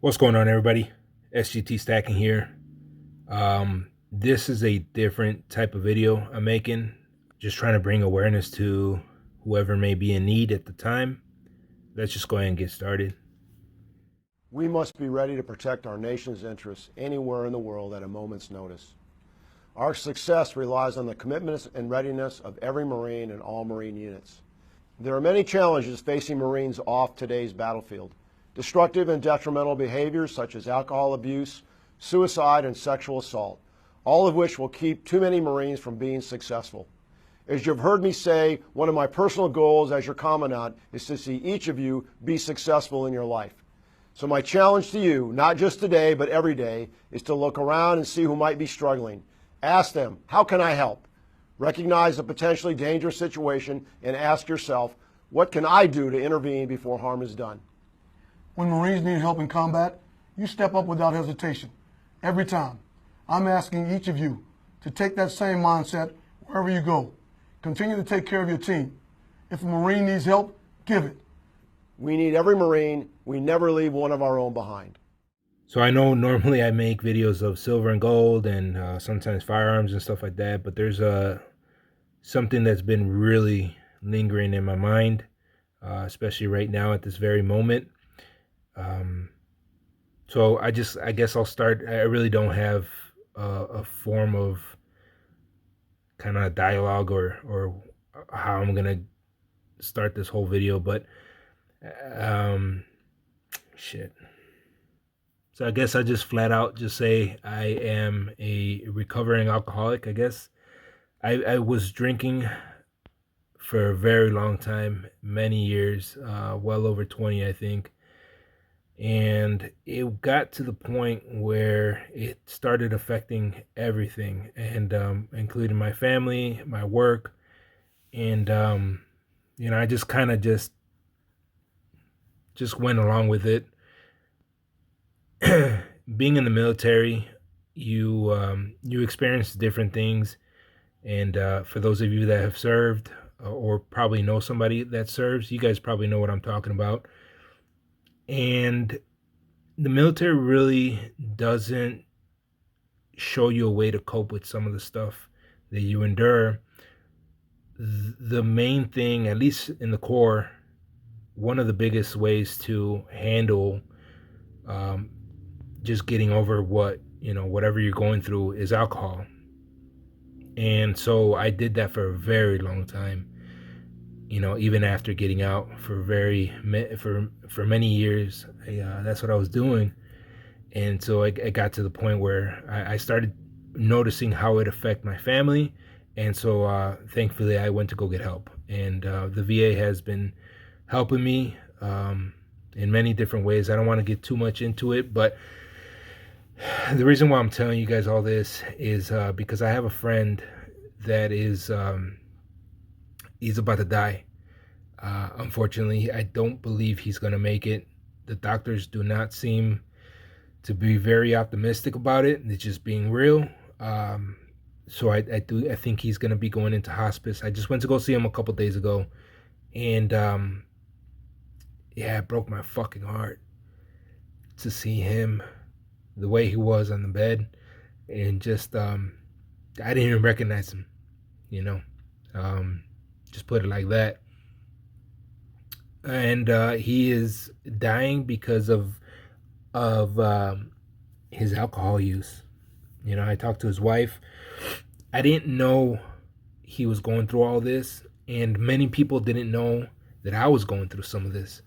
What's going on, everybody? S.G.T stacking here. This is a different type of video I'm making. Just trying to bring awareness to whoever may be in need at the time. Let's just go ahead and get started. We must be ready to protect our nation's interests anywhere in the world at a moment's notice. Our success relies on the commitment and readiness of every Marine and all Marine units. There are many challenges facing Marines off today's battlefield. Destructive and detrimental behaviors such as alcohol abuse, suicide, and sexual assault, all of which will keep too many Marines from being successful. As you've heard me say, one of my personal goals as your commandant is to see each of you be successful in your life. So my challenge to you, not just today, but every day, is to look around and see who might be struggling. Ask them, how can I help? Recognize a potentially dangerous situation and ask yourself, what can I do to intervene before harm is done? When Marines need help in combat, you step up without hesitation. Every time. I'm asking each of you to take that same mindset wherever you go. Continue to take care of your team. If a Marine needs help, give it. We need every Marine. We never leave one of our own behind. So I know normally I make videos of silver and gold and sometimes firearms and stuff like that, but there's something that's been really lingering in my mind, especially right now at this very moment. So I guess I'll start. I really don't have a form of kind of dialogue or how I'm gonna start this whole video, but shit. So I guess I just flat out just say I am a recovering alcoholic. I guess I was drinking for a very long time, many years, well over 20, I think. And it got to the point where it started affecting everything, and including my family, my work, and I just kind of just went along with it. Being in the military, you experience different things, and for those of you that have served or probably know somebody that serves, you guys probably know what I'm talking about. And the military really doesn't show you a way to cope with some of the stuff that you endure. The main thing, at least in the Corps, one of the biggest ways to handle just getting over whatever you're going through is alcohol. And so I did that for a very long time. Even after getting out for many years, that's what I was doing. And so I got to the point where I started noticing how it affected my family. And so thankfully I went to go get help. And the VA has been helping me in many different ways. I don't want to get too much into it, but the reason why I'm telling you guys all this is because I have a friend that is he's about to die. Unfortunately, I don't believe he's going to make it. The doctors do not seem to be very optimistic about it. It's just being real. So I think he's going to be going into hospice. I just went to go see him a couple days ago, and yeah, it broke my fucking heart to see him the way he was on the bed, and just I didn't even recognize him, just put it like that. And he is dying because of his alcohol use. I talked to his wife. I didn't know he was going through all this, and many people didn't know that I was going through some of this.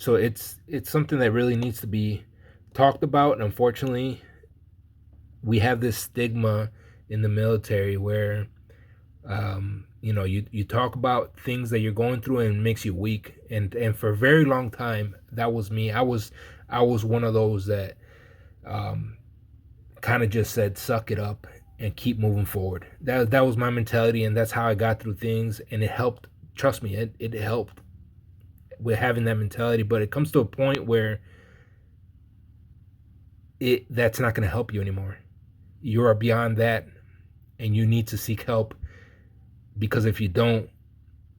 So it's something that really needs to be talked about. And unfortunately, we have this stigma in the military where you talk about things that you're going through and it makes you weak. And for a very long time, that was me. I was one of those that kind of just said, suck it up and keep moving forward. That was my mentality, and that's how I got through things, and it helped. Trust me, it helped with having that mentality. But it comes to a point where that's not going to help you anymore. You are beyond that, and you need to seek help, because if you don't,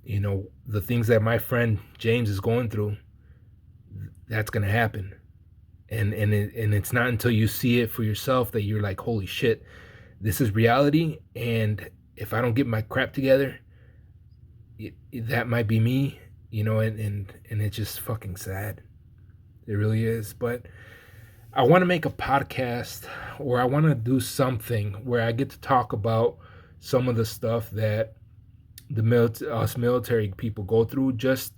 the things that my friend James is going through, that's going to happen. And it's not until you see it for yourself that you're like, holy shit, this is reality. And if I don't get my crap together, that might be me, and it's just fucking sad. It really is. But I want to make a podcast, or I want to do something where I get to talk about some of the stuff that us military people go through, just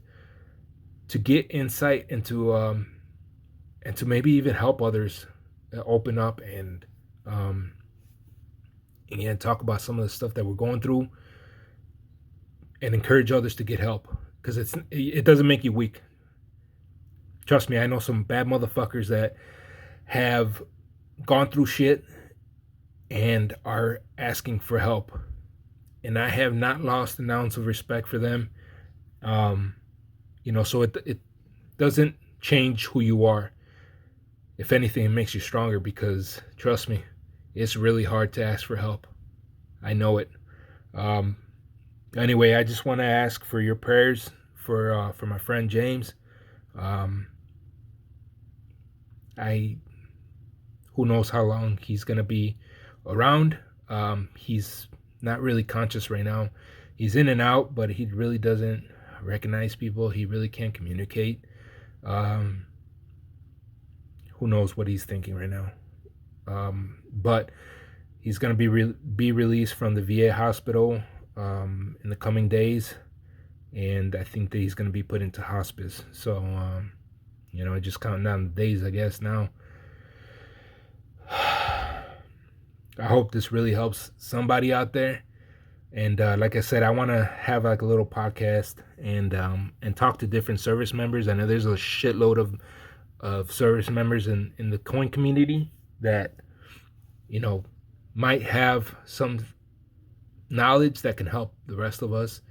to get insight into and to maybe even help others open up and talk about some of the stuff that we're going through and encourage others to get help, because it doesn't make you weak. Trust me, I know some bad motherfuckers that have gone through shit and are asking for help, and I have not lost an ounce of respect for them. So it doesn't change who you are. If anything, it makes you stronger, because trust me, it's really hard to ask for help. I know it. Anyway, I just want to ask for your prayers for my friend James. Who knows how long he's gonna be around. He's not really conscious right now. He's in and out, but he really doesn't recognize people. He really can't communicate. Who knows what he's thinking right now? But he's gonna be released from the VA hospital in the coming days, and I think that he's gonna be put into hospice. So just counting down the days, I guess, now. I hope this really helps somebody out there. And like I said, I want to have like a little podcast and talk to different service members. I know there's a shitload of service members in the coin community that might have some knowledge that can help the rest of us.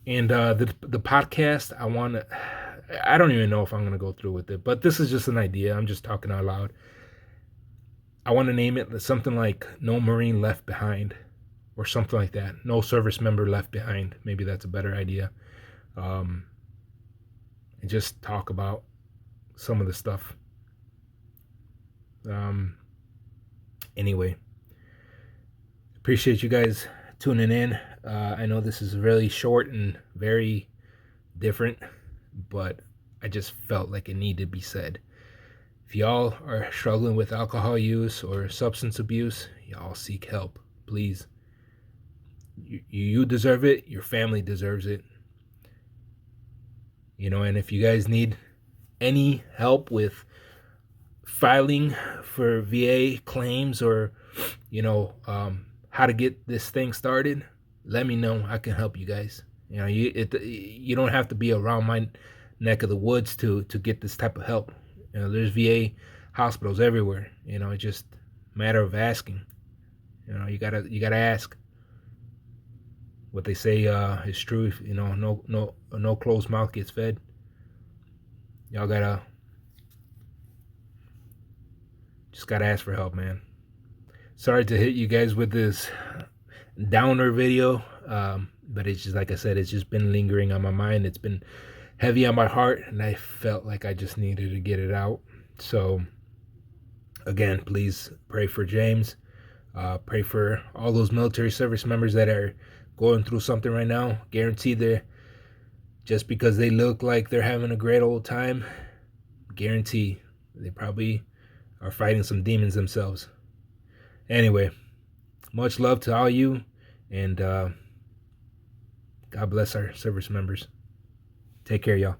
And the podcast, I don't even know if I'm going to go through with it, but this is just an idea. I'm just talking out loud. I want to name it something like No Marine Left Behind, or something like that. No Service Member Left Behind. Maybe that's a better idea. And just talk about some of the stuff. Anyway, appreciate you guys tuning in. I know this is really short and very different, but I just felt like it needed to be said. If y'all are struggling with alcohol use or substance abuse, y'all seek help, please. You deserve it. Your family deserves it. And if you guys need any help with filing for VA claims, or how to get this thing started, let me know. I can help you guys. You don't have to be around my neck of the woods to get this type of help. There's VA hospitals everywhere. It's just a matter of asking. You gotta ask. What they say is true. No closed mouth gets fed. Y'all just gotta ask for help, man. Sorry to hit you guys with this downer video, but it's just, like I said, it's just been lingering on my mind. It's been heavy on my heart, and I felt like I just needed to get it out. So again, please pray for James. Pray for all those military service members that are going through something right now. Guaranteed just because they look like they're having a great old time, guarantee they probably are fighting some demons themselves. Anyway, much love to all you, and God bless our service members. Take care, y'all.